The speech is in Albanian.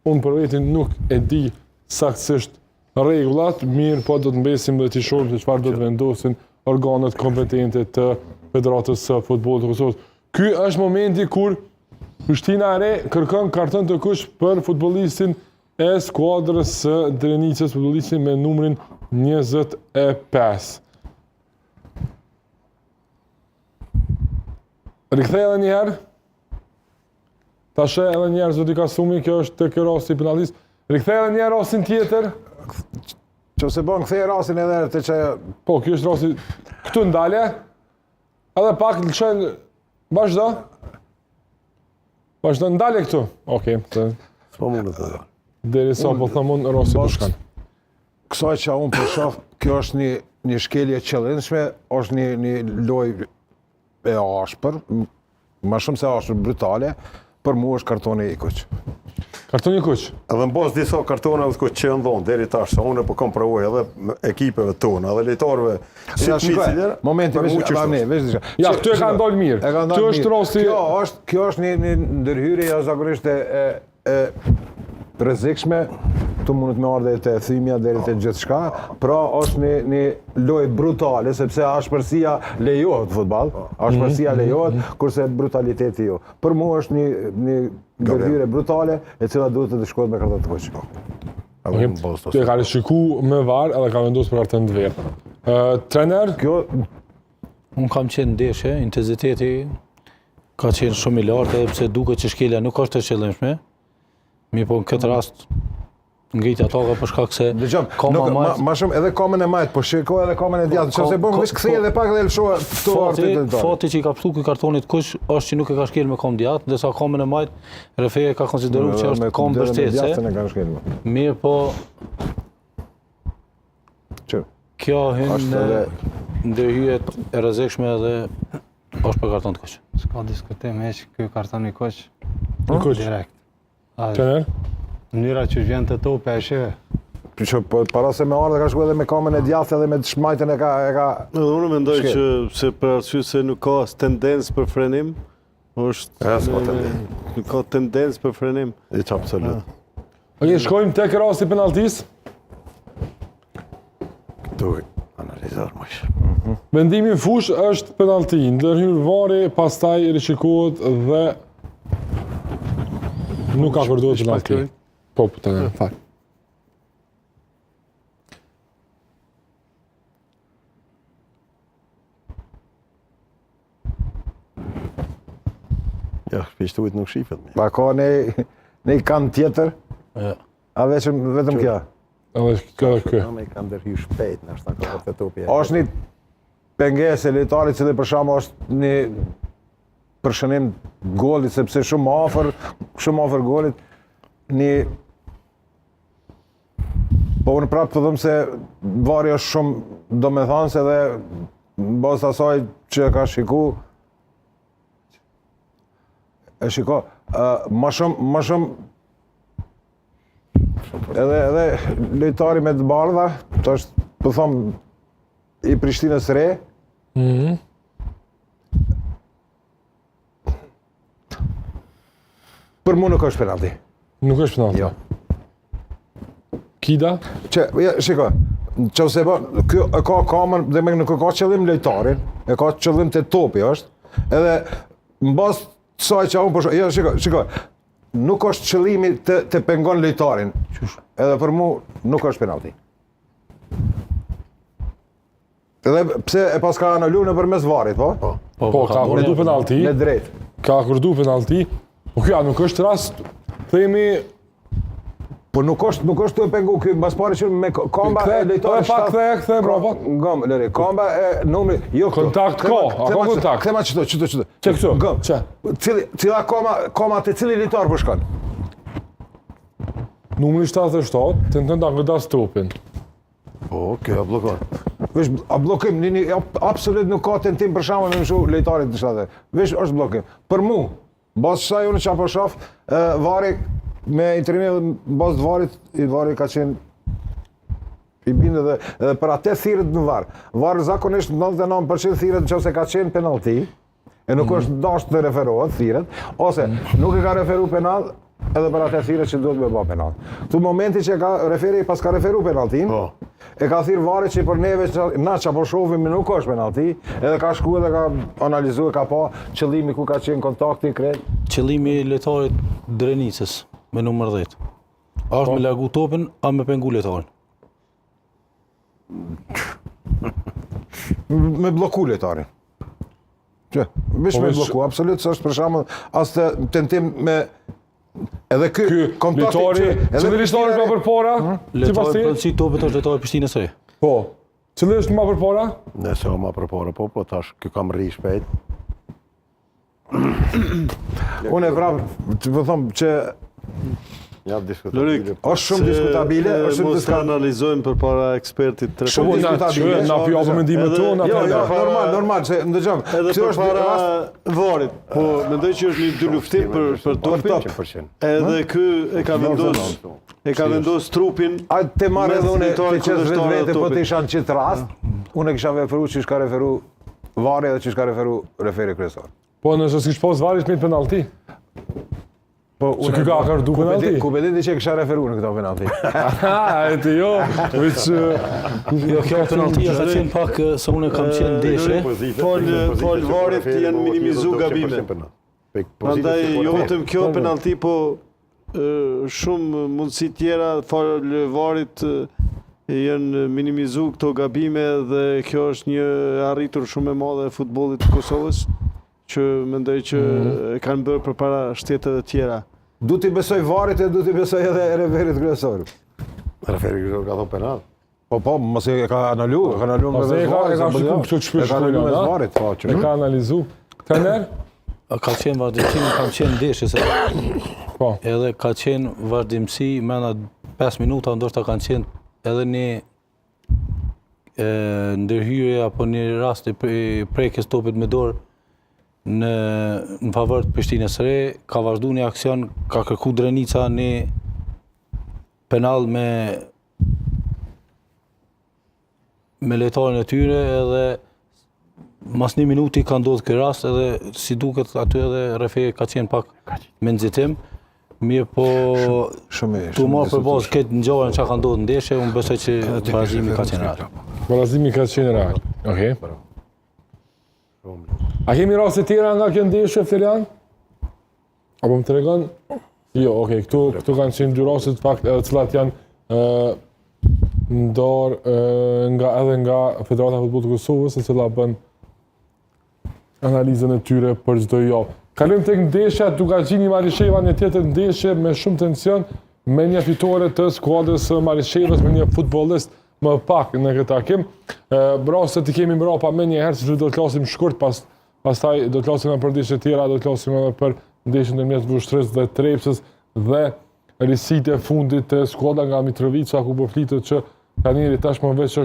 unë për vetin nuk e di saktësisht rregullat, mirë po do të mbesim dhe t'i shohim se çfarë do të vendosin organet kompetente të Federatës së Futbollit të Kosovës. Ky është momenti kur Prishtina e Re kërkon karton të kuq për futbollistin e skuadrës së Drenicës, futbollistin me numrin 25. Rikthej edhe një herë. Tash edhe një herë zoti Kasumi, kjo është tek rasti i penaltisë. Rikthej edhe një herë rastin tjetër. Nëse bën kthej rastin edhe te që Po, ky është rasti këtu ndale. Edhe pak lëshën vazhdo. Vazhdo ndale këtu. Okej. S'po mund të thonë. Derisa po thamun rasti po shkon. kësaj që unë po shoh, kjo është një shkelje qëllimshme, është një lojë e ashpër, më shumë se ashpër, brutale, për mua është kartoni i kuq. Kartoni i kuq? Edhe në bazë disa kartone të kuq që ndonë deri tash, sa unë po kam provuar edhe ekipeve tona, edhe lojtarëve. Momenti veç ja, këtu e ka ndalë mirë. Këtu është rasti. Kjo është një ndërhyrje jashtëzakonisht e rrezikshme. Tu mund të më ardhe te thymja deri te gjithçka, pra është një lojë brutale sepse ashpërsia lejohet futboll, ashpërsia lejohet, kurse brutaliteti jo. Për mua është një ndërhyrje brutale e cila duhet të shkohet me karton të kuq. Ti e ka shikuar me VAR edhe ka vendosur për karton të verdh. Trener, unë kam qenë ndeshje, intensiteti ka qenë shumë i lartë edhe pse duket që shkelja nuk është e qëllimshme. Mi po në këtë rast ngritja toka për shkak se ma shumë edhe kamën e majt, po shikoj edhe kamën e djathtë. Nëse bën veç kthej edhe pak dhe lëshoa këto artit të tij. Fati që i ka psu ky kartonit kuq është që nuk e ka shkel me kamë djathtë, ndërsa kamën e majt refeja ka konsideruar që është kamë vërtetëse. Mirë po kjo hyn në ndërhyrjet e rrezikshme edhe është për karton të kuq. S'ka diskutim hiç, ky karton i kuq. Direkt. Trener? Mënyra që vjen të tope e shive. Që para se me ardhe ka shku edhe me kamën e djathtë edhe me shmajtën e ka... Unë mendoj që se për arsye se nuk ka tendencë për frenim, nuk ka tendencë për frenim. Që absolut. Okej, shkojmë tek rasti penaltis. Këtu analizar më shumë. Vendimi në fush është penalti, ndërhyr vari, pastaj rishikohet dhe nuk ka përdohet penalti. Po, të në fal. Ja, shpishtuit nuk shifet. Pa ka një kam tjetër, a vetëm kja? Edhe kjo. Me kam dërhy shpejt, në ashtë ka të topi. Është një pengesë e lojtarit cili për shkak është një përshënim golit, sepse shumë afër golit, po unë prapë të dhëmë se vari është shumë domethënëse dhe në bazë të asaj që ka shiku, ma shumë edhe lojtari me të bardha, të është, po thomë, i Prishtinës Re, për mu nuk është penalti. Nuk është penalti? Jo. Kida? Shiko, që se po, kjo e ka kamën, dhe me nuk e ka qëllim lojtarin, e ka qëllim të topi është, edhe në bazë të saj që unë përshë, shiko, nuk është qëllimi të pengon lojtarin, edhe për mu nuk është penalti. Edhe pse e pas ka analu në përmes varit, po? Po, ka kërdu penalti. Me drejt. Ka kërdu penalti, po kjo nuk është rast, themi... Po nuk është të pengu kjo, mbas pare që me kamba e lejtore... Kthe, bravo. Ngam, lëri, kamba e numri... Kontakt ka, a ka kontakt? Kthe ma qëto. Që këtu? Ngam, cila koma të cili lejtore për shkon? Numri 77, të në të ngëdas topin. Po, kjo a blokon. Vesh, a blokim, absolut nuk ka tentim për shama me mëshu lejtarit të shtate. Vesh, është blokim. Për mu, basë qësaj unë që apo shaf, vari, me intervjime bazë të varit, i vari ka qenë i bindë dhe për atë thirët në varë. Varë zakonisht 99% thirët që ose ka qenë penalti, e nuk është dasht të referohet thirët, ose nuk e ka referu penal, edhe për atë thirrje që duhet me bë penalt. Këtu momenti që ka referi pas ka referu penaltin, e ka thirr vari që për neve na çapo shohim nuk është penalti, edhe ka shku edhe ka analizuar, ka pa qëllimi ku ka qenë kontakti krejt. Qëllimi i lojtarit Drenicës me numër 10. A është me largu topin, a me pengu lojtarin? Me bloku lojtarin. Që, vish me bloku, absolut s'është për shembull as të tentim me edhe ky kontakti Cili lojtari më përpara? Sipas Lojtari ti? përci topit është lojtari Prishtinës së Re. Po. Cili është më përpara? Nëse o ma përpore, po tash, kjo kam rri shpejt. Unë e vrap, të më thomë që Ja diskutabile. është shumë diskutabile, është shumë Mos të diskutabile. analizojmë për para ekspertit të Shumë diskutabile. Na pjopë mendimet tona. Jo, atëherë. jo, normal, se ndëgjom. Edhe Kjo për është para rast varit, po mendoj që është një dy luftim për topin. 100%. Edhe ky e ka vendos trupin. A te marrë edhe unë të Mes qesë vetë kundërshtarëve vete, të po të topit. isha në qitë rast, unë e kisha referu që shka referu vari edhe që shka referu referi kryesor. Po nëse s'kish pas vari shmit penalti. Po Se ky ka kërdu penalti. Kubediti që e kisha referu në këto penalti. Ha, e ti jo. Veç Jo, kjo penaltia ka qenë pak se unë kam qenë ndeshje. Fol varit janë minimizu gabime. Prandaj jo vetëm kjo penalti, po shumë mundësi tjera fal varit janë minimizu këto gabime dhe kjo është një arritur shumë e madhe e futbollit të Kosovës që mendoj që e kanë bërë përpara shteteve tjera. Du t'i besoj varit e du t'i besoj edhe referit kryesor. Referi kryesor ka thonë penal. Po, mos e ka analu me Ose e ka shku kështu të shpesh e ka analu me shkruajnë, a? varit, po, e që. ka analizu. Trener? Ka qenë vazhdimësi, kam qenë ndeshje se Po. edhe ka qenë vazhdimësi, mena 5 minuta ndoshta kanë qenë edhe një ndërhyrje apo një rast i prekjes topit me dorë në favor të Prishtinës së Re, ka vazhduar një aksion, ka kërku Drenica një penal me lojtarin e tyre edhe mas një minuti ka ndodhur ky rast edhe si duket aty edhe referi ka qenë pak me nxitim. Mirë po tu marrë për bazë këtë ngjarjen çka ka ndodhur ndeshje, unë besoj që barazimi ka qenë real. Barazimi ka qenë real. Okej. A kemi raste tjera nga kjo ndeshje, Florian? Apo më tregon? Jo, okej, këtu kanë qenë dy raste të fakt të cilat janë ndarë edhe nga Federata e Futbollit të Kosovës, e cila bën analizën e tyre për çdo javë. Kalojmë tek ndeshja Dugaqini Marisheva, një tjetër ndeshje me shumë tension, me një fitore të skuadrës së Marishevës, me një futbollist më pak në këtë takim. Rastet i kemi mbrapa me një herë, se do të flasim shkurt, pastaj do të flasim edhe për ndeshje të tjera, do të flasim edhe për ndeshjen ndërmjet Vushtrës dhe Trepsës dhe risitë e fundit të skuadra nga Mitrovica, ku po flitet që trajneri tashmë veç është